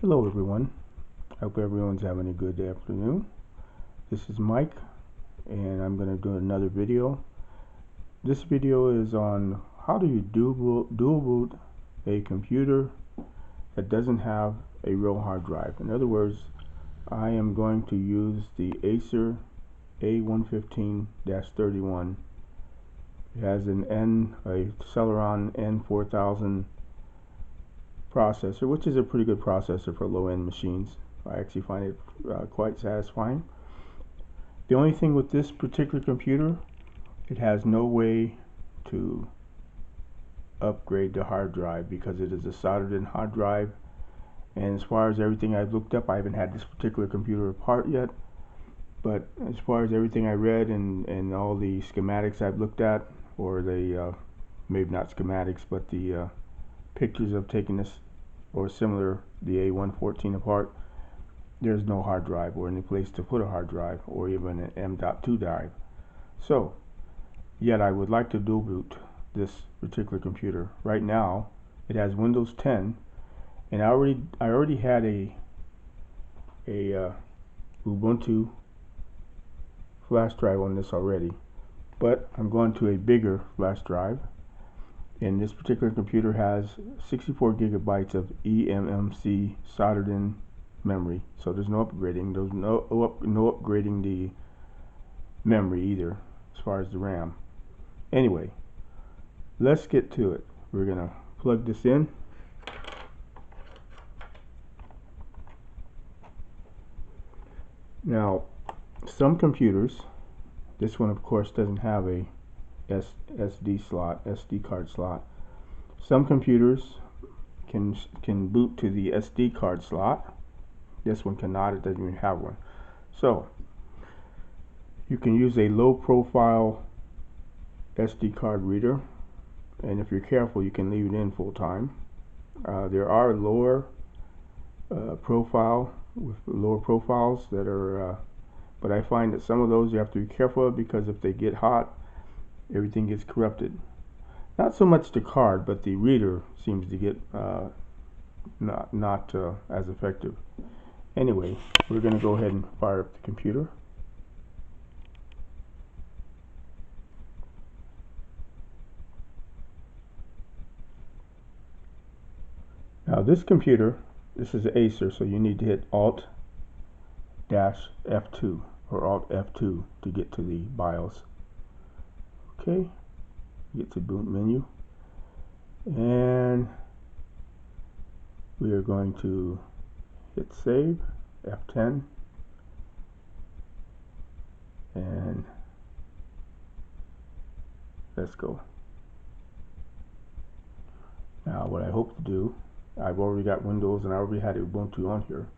Hello everyone, I hope everyone's having a good afternoon. This is Mike and I'm going to do another video. This video is on how do you dual boot a computer that doesn't have a real hard drive. In other words, I am going to use the Acer A115-31. It has a Celeron N4000 processor, which is a pretty good processor for low-end machines. I actually find it quite satisfying. The only thing with this particular computer, it has no way to upgrade the hard drive because it is a soldered-in hard drive. And as far as everything I've looked up, I haven't had this particular computer apart yet, but as far as everything I read and all the schematics I've looked at, or the maybe not schematics, but the pictures of taking this or similar the A114 apart, there's no hard drive or any place to put a hard drive or even an M.2 drive. So yet I would like to dual boot this particular computer. Right now it has Windows 10, and I already had a Ubuntu flash drive on this already, but I'm going to a bigger flash drive. And this particular computer has 64 gigabytes of eMMc soldered in memory, so there's no upgrading. There's no upgrading the memory either as far as the RAM. Anyway, let's get to it. We're gonna plug this in. Now, some computers, this one of course doesn't have a SD card slot. Some computers can boot to the SD card slot. This one cannot, it doesn't even have one. So you can use a low profile SD card reader, and if you're careful you can leave it in full time. There are lower profiles that are but I find that some of those you have to be careful of, because if they get hot, everything gets corrupted. Not so much the card, but the reader seems to get not as effective. Anyway, we're going to go ahead and fire up the computer. Now this computer, this is Acer, so you need to hit Alt-F2 or Alt-F2 to get to the BIOS. Okay, get to boot menu, and we are going to hit save, F10, and let's go. Now what I hope to do, I've already got Windows and I already had Ubuntu on here,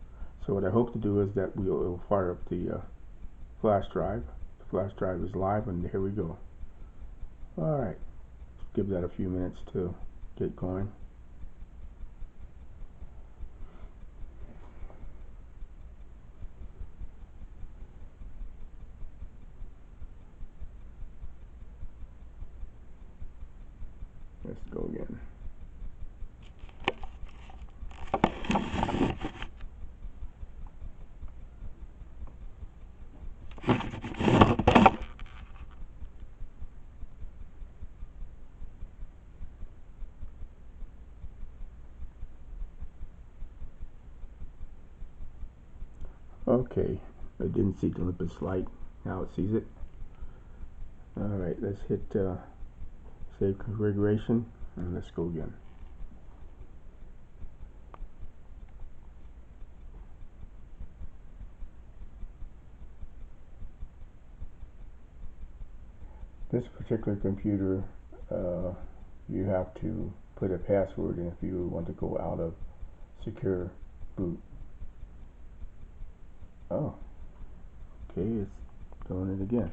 so what I hope to do is that it will fire up the flash drive. The flash drive is live, and here we go. Alright, give that a few minutes to get going. Let's go again. Okay, it didn't see the Olympus light. Now it sees it. Alright, let's hit save configuration, and let's go again. This particular computer, you have to put a password in if you want to go out of secure boot. Oh, okay, it's doing it again.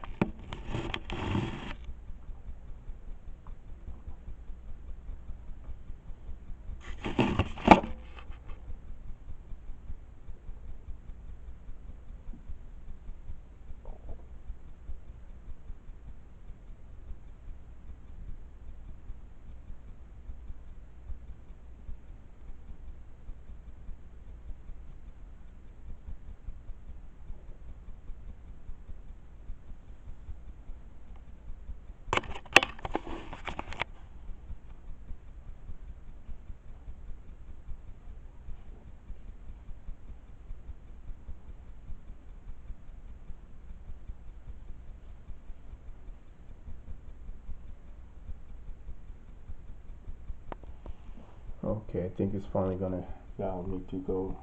Okay, I think it's finally gonna allow me to go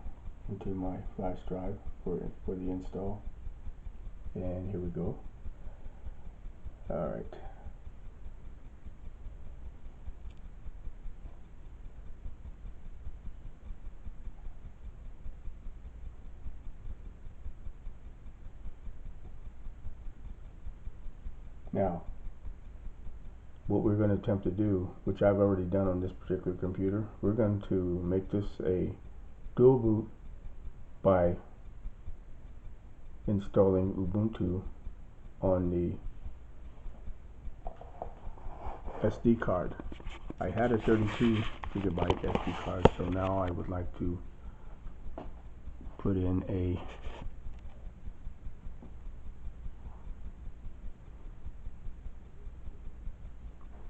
into my flash drive for the install. And here we go. Alright. Now, what we're going to attempt to do, which I've already done on this particular computer, we're going to make this a dual boot by installing Ubuntu on the SD card. I had a 32 gigabyte SD card, so now I would like to put in a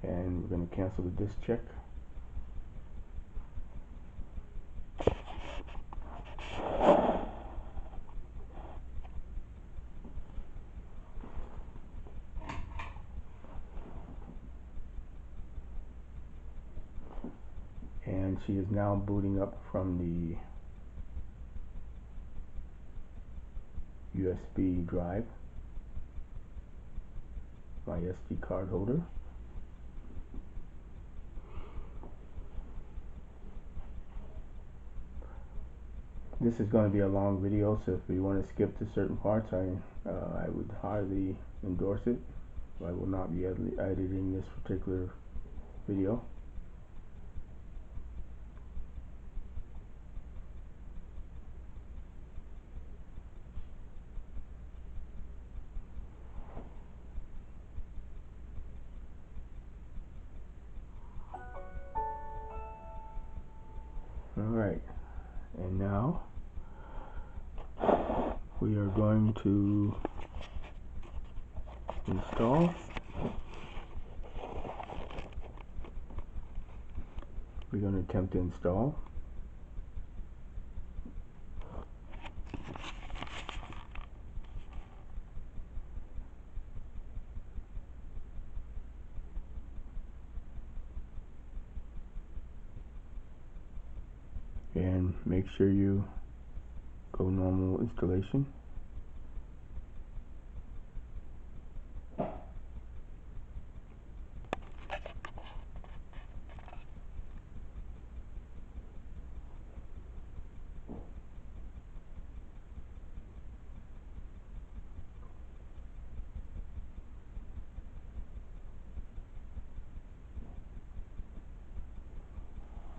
and we're going to cancel the disk check. And she is now booting up from the USB drive, my SD card holder. This is going to be a long video, so if you want to skip to certain parts, I would highly endorse it. I will not be editing this particular video. Alright, and now we are going to install. We're going to attempt to install. And make sure you go normal installation.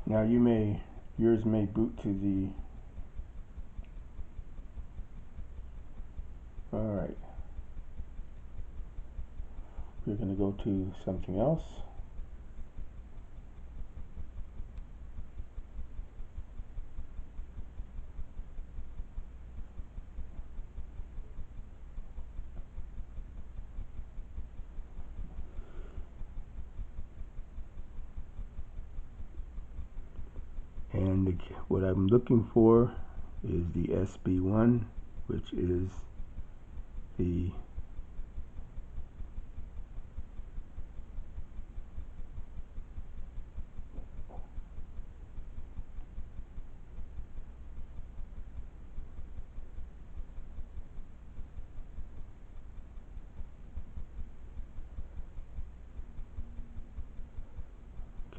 Now yours may boot to the, alright, we're going to go to something else. And what I'm looking for is the SB1, which is the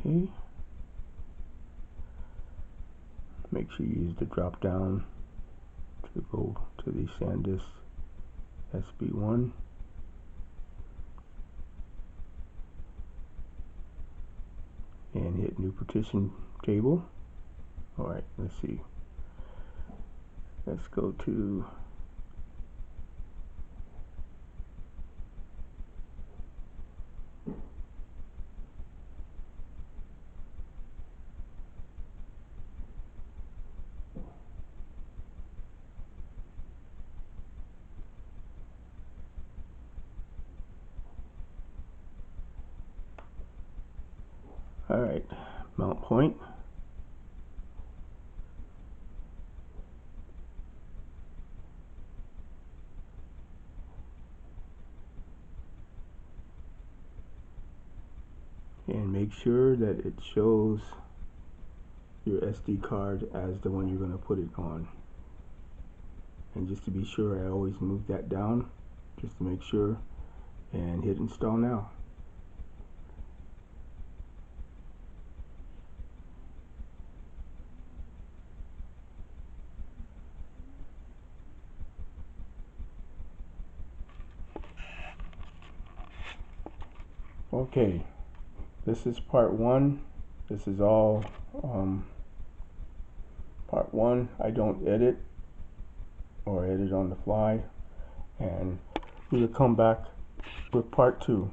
okay. Make sure you use the drop down to go to the SanDisk SB1. And hit new partition table. Alright, let's see. Let's go to alright, mount point. And make sure that it shows your SD card as the one you're going to put it on. And just to be sure, I always move that down just to make sure, and hit install now. Okay, this is part one. This is all part one. I don't edit or edit on the fly, and we'll come back with part two.